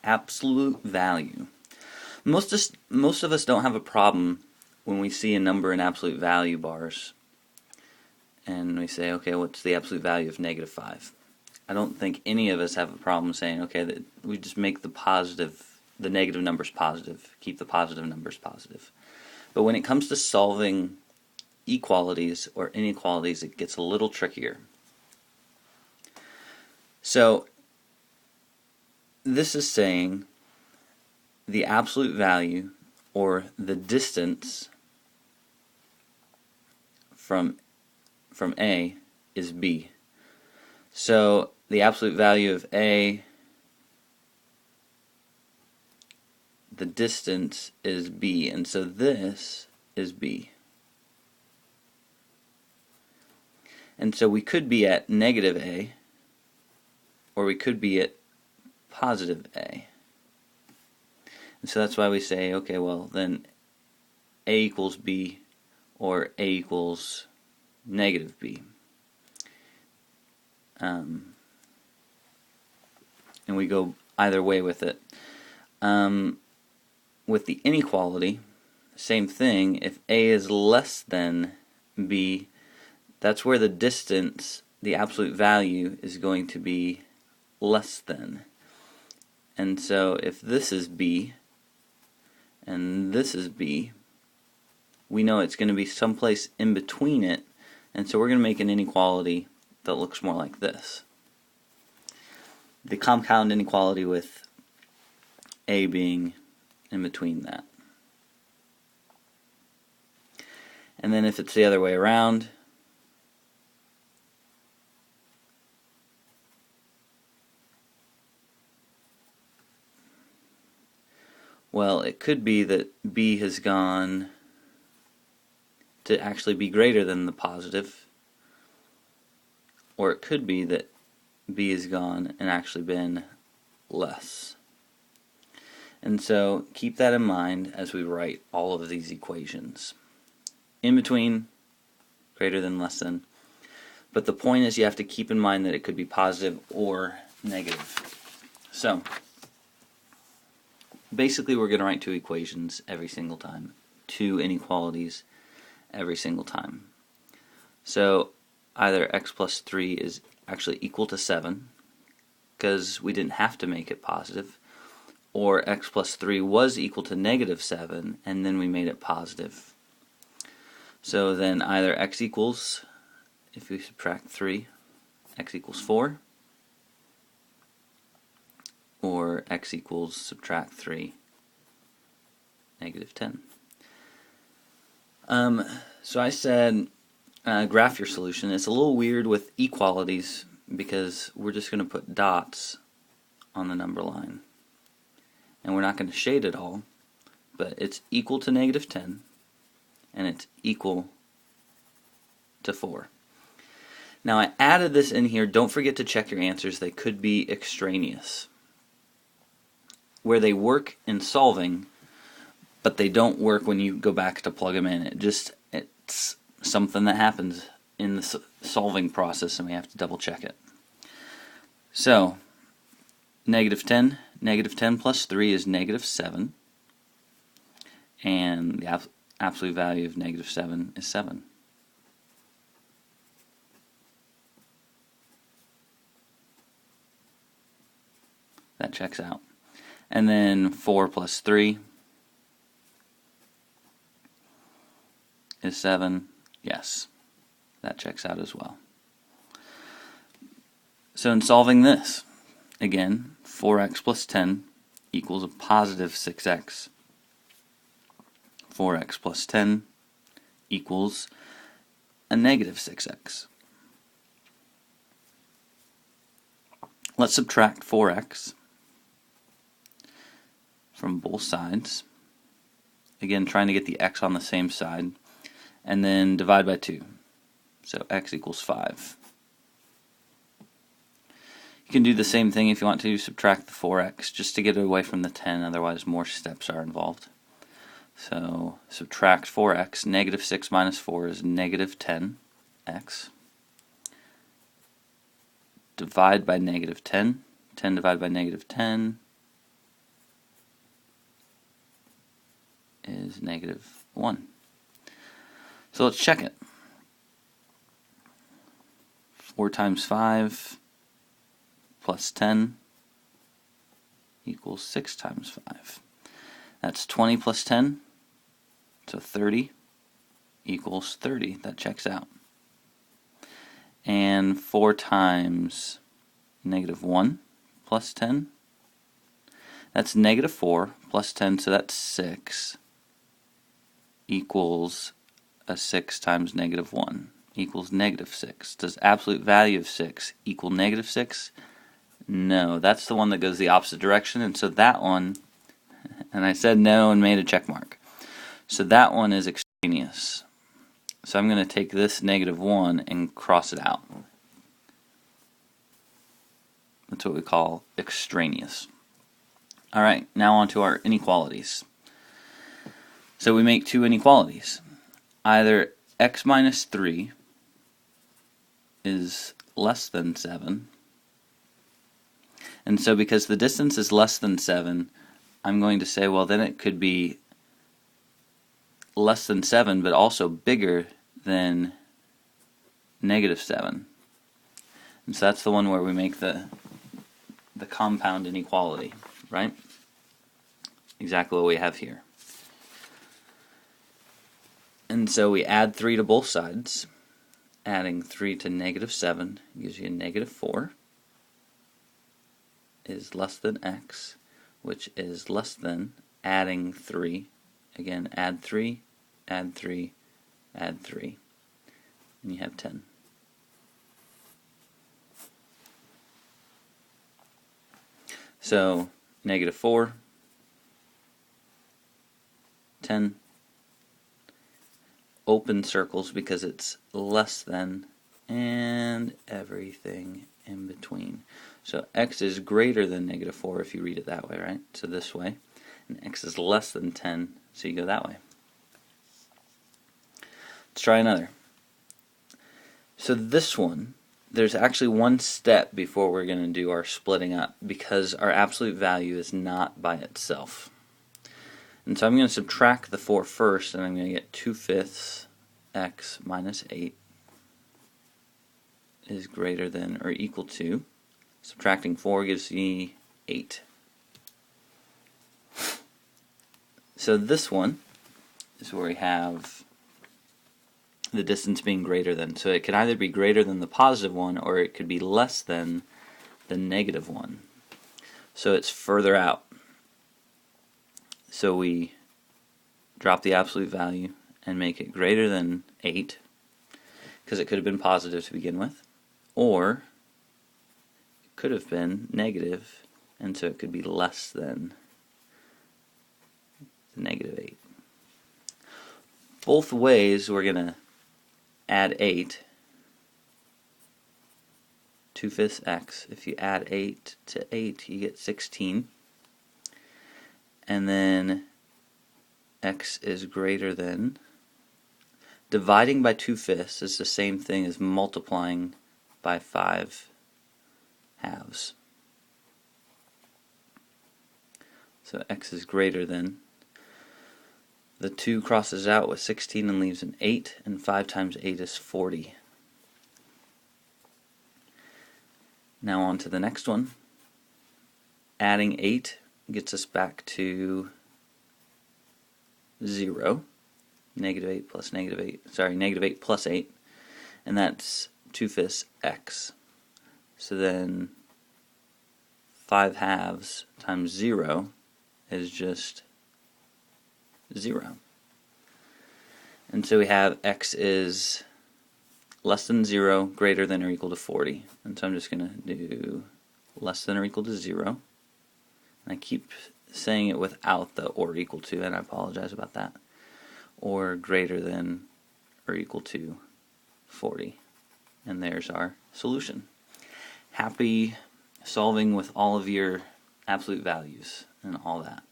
absolute value. Most of us don't have a problem when we see a number in absolute value bars and we say, okay, what's the absolute value of -5? I don't think any of us have a problem saying, okay, that we just make the negative numbers positive, keep the positive numbers positive. But when it comes to solving equalities or inequalities, it gets a little trickier. So this is saying the absolute value or the distance from A is B. So the absolute value of A, the distance is B, and so this is B. And so we could be at -A, or we could be at +A. And so that's why we say, okay, well then A equals B, or A equals -B. And we go either way with it. With the inequality, same thing. If A is less than B, that's where the distance, the absolute value, is going to be less than. And so if this is B and this is B, we know it's going to be someplace in between it, and so we're going to make an inequality that looks more like this. The compound inequality with A being in between that. And then if it's the other way around, well, it could be that B has gone to actually be greater than the positive, or it could be that B has gone and actually been less. And so keep that in mind as we write all of these equations. In between, greater than, less than. But the point is you have to keep in mind that it could be positive or negative. So basically we're going to write two equations every single time. Two inequalities every single time. So either x plus 3 is actually equal to 7, because we didn't have to make it positive, or x plus 3 was equal to -7, and then we made it positive. So then either x equals, if we subtract 3, x equals 4, or x equals, subtract 3, -10. So I said graph your solution. It's a little weird with equalities because we're just going to put dots on the number line. And we're not going to shade it all, but it's equal to -10, and it's equal to 4. Now I added this in here. Don't forget to check your answers. They could be extraneous, where they work in solving, but they don't work when you go back to plug them in. It's something that happens in the solving process, and we have to double check it. So -10 plus 3 is -7, and the absolute value of -7 is 7. That checks out. And then 4 plus 3 is 7. Yes, that checks out as well. So in solving this, again, 4x plus 10 equals a positive 6x. 4x plus 10 equals a negative 6x. Let's subtract 4x from both sides. Again, trying to get the x on the same side. And then divide by 2. So x equals 5. You can do the same thing if you want to, subtract the 4x just to get it away from the 10, otherwise more steps are involved. So subtract 4x, -6 minus 4 is -10x. Divide by -10, 10 divided by -10 is negative 1. So let's check it. 4 times 5 plus 10 equals 6 times 5. That's 20 plus 10, so 30 equals 30. That checks out. And 4 times negative 1 plus 10, that's negative 4 plus 10, so that's 6, equals a 6 times negative 1, equals negative 6. Does absolute value of 6 equal negative 6? No, that's the one that goes the opposite direction, and so that one, and I said no and made a check mark. So that one is extraneous. So I'm going to take this negative 1 and cross it out. That's what we call extraneous. Alright, now on to our inequalities. So we make two inequalities. Either x minus 3 is less than 7. And so because the distance is less than 7, I'm going to say, well, then it could be less than 7, but also bigger than negative 7. And so that's the one where we make the compound inequality, right? Exactly what we have here. And so we add 3 to both sides. Adding 3 to negative 7 gives you a negative 4 is less than x, which is less than adding 3. Again, add 3, add 3, add 3. And you have 10. So, negative 4, 10, open circles because it's less than, and everything in between. So x is greater than negative 4 if you read it that way, right? So this way. And x is less than 10, so you go that way. Let's try another. So this one, there's actually one step before we're going to do our splitting up because our absolute value is not by itself. And so I'm going to subtract the 4 first, and I'm going to get 2/5 x minus 8 is greater than or equal to, subtracting 4 gives me 8. So this one is where we have the distance being greater than. So it could either be greater than the positive one or it could be less than the negative one. So it's further out. So we drop the absolute value and make it greater than 8 because it could have been positive to begin with, or it could have been negative, and so it could be less than the negative 8. Both ways we're going to add 8, 2/5 x. If you add 8 to 8, you get 16. And then x is greater than, dividing by 2/5 is the same thing as multiplying by 5 halves. So x is greater than, the 2 crosses out with 16 and leaves an 8, and 5 times 8 is 40. Now on to the next one. Adding 8 gets us back to 0. Negative 8 plus negative 8, negative 8 plus 8, and that's 2/5 x. So then 5 halves times 0 is just 0. And so we have x is less than 0, greater than or equal to 40. And so I'm just going to do less than or equal to 0. And I keep saying it without the or equal to, and I apologize about that. Or greater than or equal to 40. And there's our solution. Happy solving with all of your absolute values and all that.